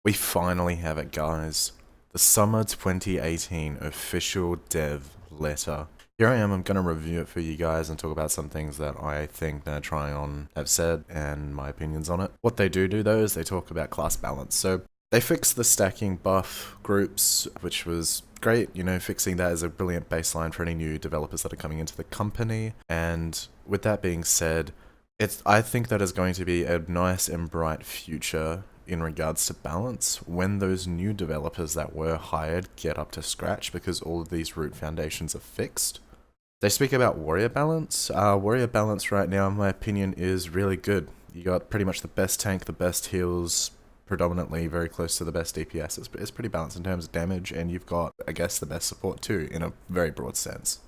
We finally have it, guys. The Summer 2018 official dev letter. Here I am, I'm going to review it for you guys and talk about some things that I think they're trying on have said and my opinions on it. What they do though is they talk about class balance. So they fixed the stacking buff groups, which was great. You know, fixing that is a brilliant baseline for any new developers that are coming into the company. And with that being said, I think that is going to be a nice and bright future in regards to balance when those new developers that were hired get up to scratch, because all of these root foundations are fixed. They speak about warrior balance. Warrior balance right now, in my opinion, is really good. You got pretty much the best tank, the best heals, predominantly very close to the best DPS. It's pretty balanced in terms of damage, and you've got, I guess, the best support too, in a very broad sense.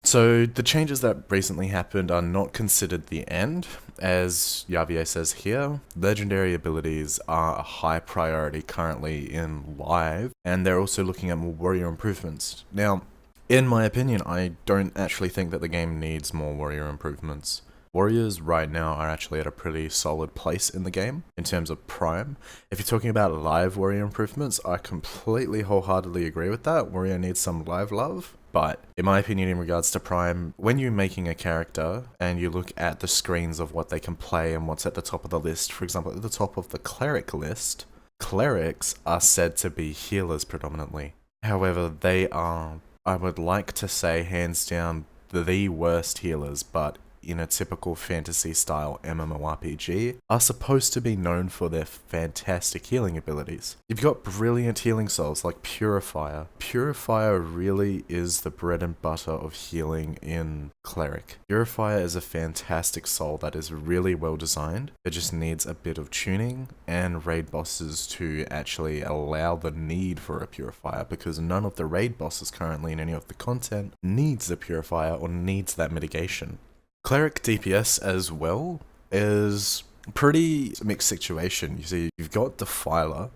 So the changes that recently happened are not considered the end. As Javier says here, legendary abilities are a high priority currently in live, and they're also looking at more warrior improvements. Now, in my opinion, I don't actually think that the game needs more warrior improvements. Warriors right now are actually at a pretty solid place in the game in terms of prime. If you're talking about live warrior improvements, I completely wholeheartedly agree with that. Warrior needs some live love. But in my opinion, in regards to prime, when you're making a character and you look at the screens of what they can play and what's at the top of the list, for example, at the top of the cleric list, clerics are said to be healers predominantly. However, they are, I would like to say, hands down, the worst healers, but in a typical fantasy style MMORPG, are supposed to be known for their fantastic healing abilities. You've got brilliant healing souls like Purifier. Purifier really is the bread and butter of healing in Cleric. Purifier is a fantastic soul that is really well designed. It just needs a bit of tuning and raid bosses to actually allow the need for a Purifier, because none of the raid bosses currently in any of the content needs a Purifier or needs that mitigation. Cleric DPS as well is a pretty mixed situation. You see, you've got Defiler,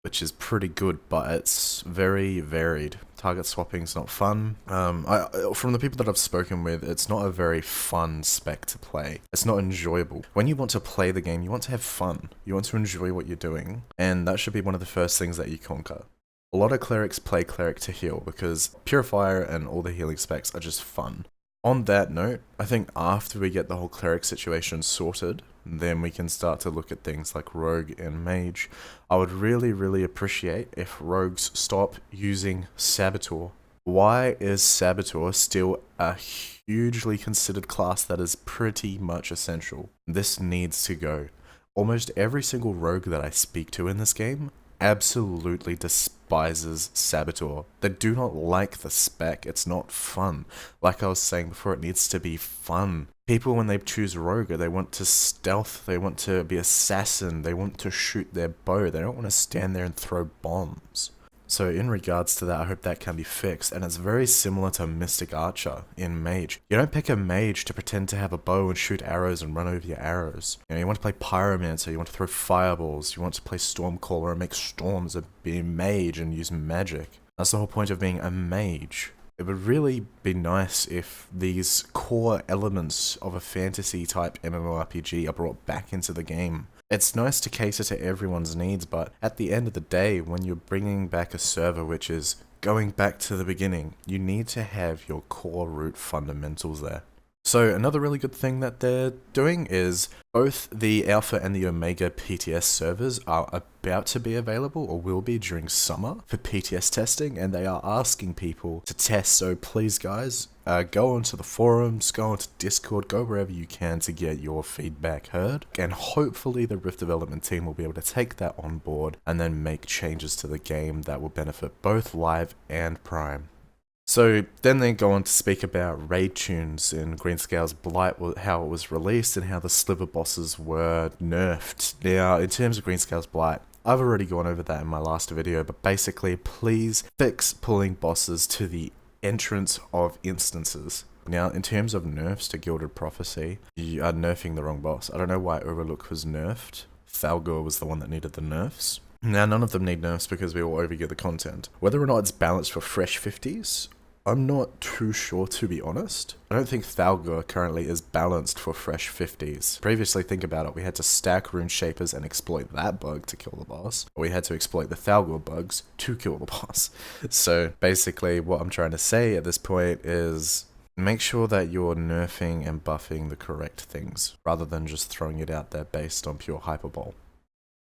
which is pretty good, but it's very varied. Target swapping's not fun. From the people that I've spoken with, it's not a very fun spec to play. It's not enjoyable. When you want to play the game, you want to have fun. You want to enjoy what you're doing, and that should be one of the first things that you conquer. A lot of clerics play cleric to heal because Purifier and all the healing specs are just fun. On that note, I think after we get the whole cleric situation sorted, then we can start to look at things like rogue and mage. I would really appreciate if rogues stop using Saboteur. Why is Saboteur still a hugely considered class that is pretty much essential? This needs to go. Almost every single rogue that I speak to in this game absolutely despises Saboteur. They do not like the spec. It's not fun. Like I was saying before, it needs to be fun. People, when they choose rogue, they want to stealth, they want to be assassin, they want to shoot their bow, they don't want to stand there and throw bombs. So in regards to that, I hope that can be fixed, and it's very similar to Mystic Archer in Mage. You don't pick a Mage to pretend to have a bow and shoot arrows and run over your arrows. You know, you want to play Pyromancer, you want to throw fireballs, you want to play Stormcaller and make storms and be a Mage and use magic. That's the whole point of being a Mage. It would really be nice if these core elements of a fantasy type MMORPG are brought back into the game. It's nice to cater to everyone's needs, but at the end of the day, when you're bringing back a server which is going back to the beginning, you need to have your core root fundamentals there. So another really good thing that they're doing is both the Alpha and the Omega PTS servers are about to be available, or will be during summer, for PTS testing, and they are asking people to test. So please guys, go onto the forums, go onto Discord, go wherever you can to get your feedback heard, and hopefully the Rift development team will be able to take that on board and then make changes to the game that will benefit both live and prime. So then they go on to speak about raid tunes in Greenscale's Blight, how it was released and how the sliver bosses were nerfed. Now, in terms of Greenscale's Blight, I've already gone over that in my last video, but basically, please fix pulling bosses to the entrance of instances. Now, in terms of nerfs to Gilded Prophecy, you are nerfing the wrong boss. I don't know why Overlook was nerfed. Thalgor was the one that needed the nerfs. Now, none of them need nerfs because we all overgear the content. Whether or not it's balanced for fresh 50s, I'm not too sure, to be honest. I don't think Thalgor currently is balanced for fresh 50s. Previously, think about it, we had to stack rune shapers and exploit that bug to kill the boss. Or we had to exploit the Thalgor bugs to kill the boss. So basically what I'm trying to say at this point is make sure that you're nerfing and buffing the correct things, rather than just throwing it out there based on pure hyperbole.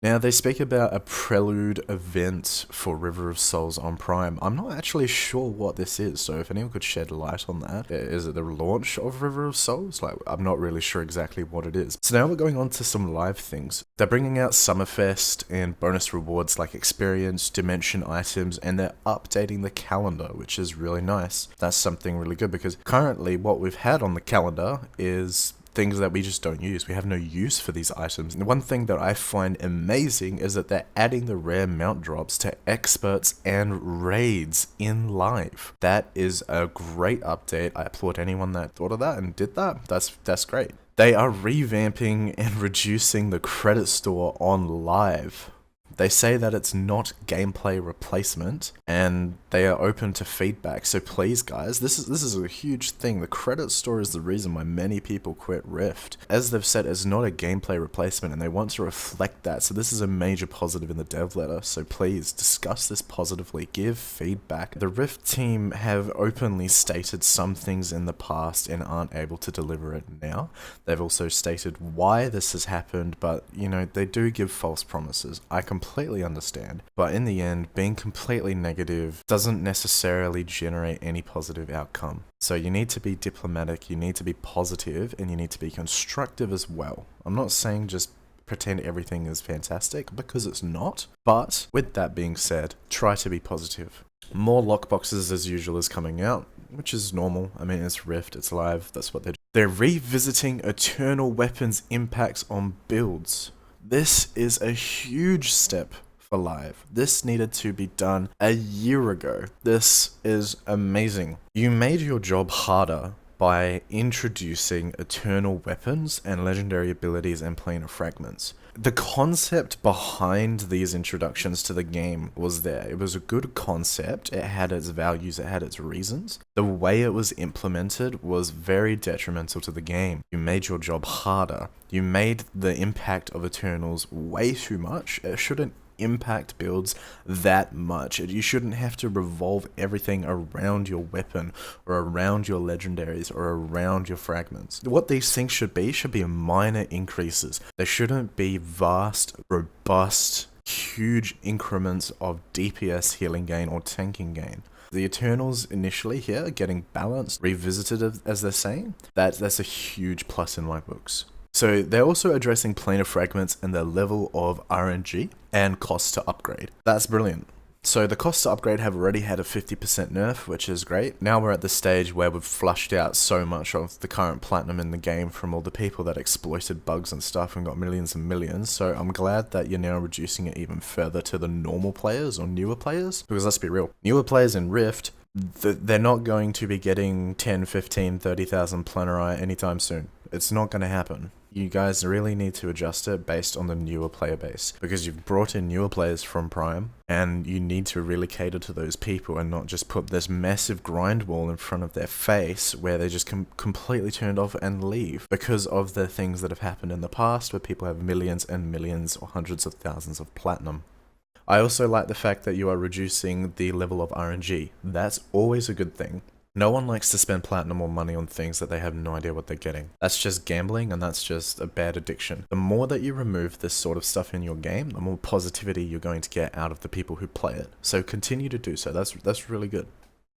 Now, they speak about a prelude event for River of Souls on Prime. I'm not actually sure what this is, so if anyone could shed light on that. Is it the launch of River of Souls? Like, I'm not really sure exactly what it is. So now we're going on to some live things. They're bringing out Summerfest and bonus rewards like experience, dimension items, and they're updating the calendar, which is really nice. That's something really good, because currently what we've had on the calendar is things that we just don't use. We have no use for these items. And one thing that I find amazing is that they're adding the rare mount drops to experts and raids in live. That is a great update. I applaud anyone that thought of that and did that. That's great. They are revamping and reducing the credit store on live. They say that it's not gameplay replacement, and they are open to feedback. So please, guys, this is a huge thing. The credit store is the reason why many people quit Rift. As they've said, it's not a gameplay replacement, and they want to reflect that. So this is a major positive in the dev letter. So please discuss this positively. Give feedback. The Rift team have openly stated some things in the past and aren't able to deliver it now. They've also stated why this has happened, but you know, they do give false promises. I completely understand, but in the end, being completely negative doesn't necessarily generate any positive outcome. So you need to be diplomatic, you need to be positive, and you need to be constructive as well. I'm not saying just pretend everything is fantastic, because it's not, but with that being said, try to be positive. More lockboxes as usual is coming out, which is normal. I mean, it's Rift, it's live, that's what they're doing. They're revisiting Eternal Weapons impacts on builds. This is a huge step for live. This needed to be done a year ago. This is amazing. You made your job harder by introducing eternal weapons and legendary abilities and planar fragments. The concept behind these introductions to the game was there. It was a good concept. It had its values, it had its reasons. The way it was implemented was very detrimental to the game. You made your job harder. You made the impact of Eternals way too much. It shouldn't impact builds that much. You shouldn't have to revolve everything around your weapon or around your legendaries or around your fragments. What these things should be minor increases. They shouldn't be vast, robust, huge increments of DPS healing gain or tanking gain. The Eternals initially here getting balanced, revisited as they're saying, that's a huge plus in my books. So they're also addressing planar fragments and their level of RNG and cost to upgrade. That's brilliant. So the costs to upgrade have already had a 50% nerf, which is great. Now we're at the stage where we've flushed out so much of the current platinum in the game from all the people that exploited bugs and stuff and got millions and millions. So I'm glad that you're now reducing it even further to the normal players or newer players. Because let's be real, newer players in Rift, they're not going to be getting 10, 15, 30,000 planari anytime soon. It's not going to happen. You guys really need to adjust it based on the newer player base, because you've brought in newer players from Prime and you need to really cater to those people and not just put this massive grind wall in front of their face where they just completely turned off and leave because of the things that have happened in the past where people have millions and millions or hundreds of thousands of platinum. I also like the fact that you are reducing the level of RNG. That's always a good thing. No one likes to spend platinum or money on things that they have no idea what they're getting. That's just gambling and that's just a bad addiction. The more that you remove this sort of stuff in your game, the more positivity you're going to get out of the people who play it. So continue to do so. That's really good.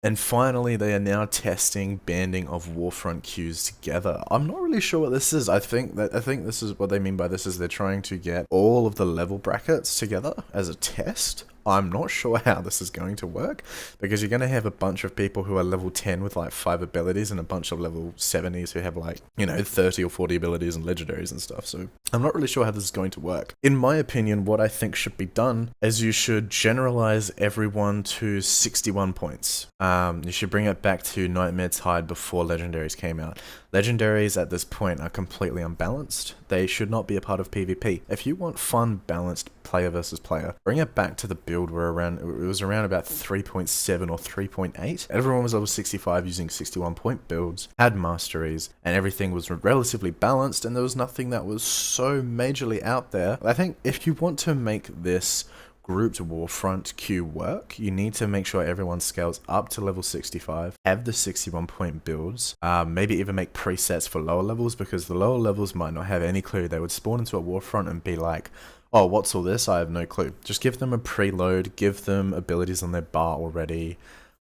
And finally, they are now testing banding of Warfront queues together. I'm not really sure what this is. I think this is what they mean by this is they're trying to get all of the level brackets together as a test. I'm not sure how this is going to work, because you're going to have a bunch of people who are level 10 with like 5 abilities and a bunch of level 70s who have like, 30 or 40 abilities and legendaries and stuff. So I'm not really sure how this is going to work. In my opinion, what I think should be done is you should generalize everyone to 61 points. You should bring it back to Nightmare's Tide before legendaries came out. Legendaries at this point are completely unbalanced. They should not be a part of PvP. If you want fun, balanced player versus player, bring it back to the build where it was around about 3.7 or 3.8. Everyone was over 65 using 61 point builds, had masteries, and everything was relatively balanced, and there was nothing that was so majorly out there. I think if you want to make this grouped Warfront queue work, you need to make sure everyone scales up to level 65, have the 61 point builds, maybe even make presets for lower levels, because the lower levels might not have any clue. They would spawn into a Warfront and be like, oh, what's all this? I have no clue. Just give them a preload, give them abilities on their bar already,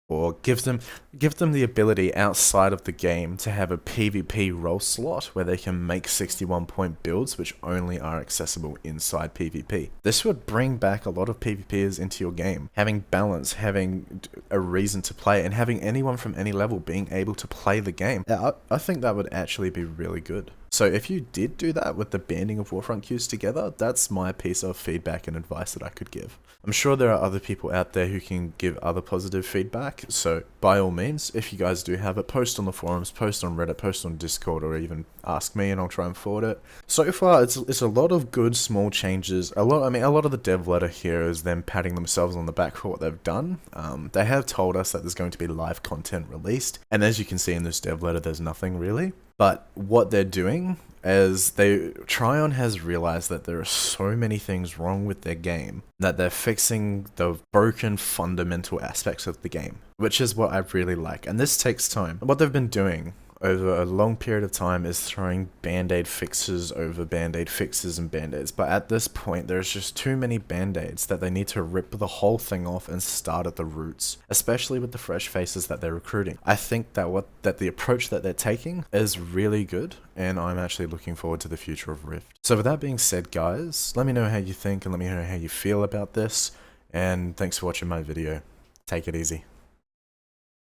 or give them the ability outside of the game to have a PvP role slot where they can make 61 point builds which only are accessible inside PvP. This would bring back a lot of PvPers into your game, having balance, having a reason to play, and having anyone from any level being able to play the game. I think that would actually be really good. So if you did do that with the banding of Warfront queues together, that's my piece of feedback and advice that I could give. I'm sure there are other people out there who can give other positive feedback, so by all means, if you guys do have it, post on the forums, post on Reddit, post on Discord, or even ask me and I'll try and forward it. So far, it's a lot of good small changes. A lot of the dev letter here is them patting themselves on the back for what they've done. They have told us that there's going to be live content released, and as you can see in this dev letter, there's nothing really. But what they're doing is Tryon has realized that there are so many things wrong with their game that they're fixing the broken fundamental aspects of the game, which is what I really like. And this takes time. What they've been doing over a long period of time is throwing band-aid fixes over band-aid fixes and band-aids, but at this point there's just too many band-aids that they need to rip the whole thing off and start at the roots, especially with the fresh faces that they're recruiting. I think that the approach that they're taking is really good, and I'm actually looking forward to the future of Rift. So with that being said, guys, let me know how you think and let me know how you feel about this, and thanks for watching my video. Take it easy.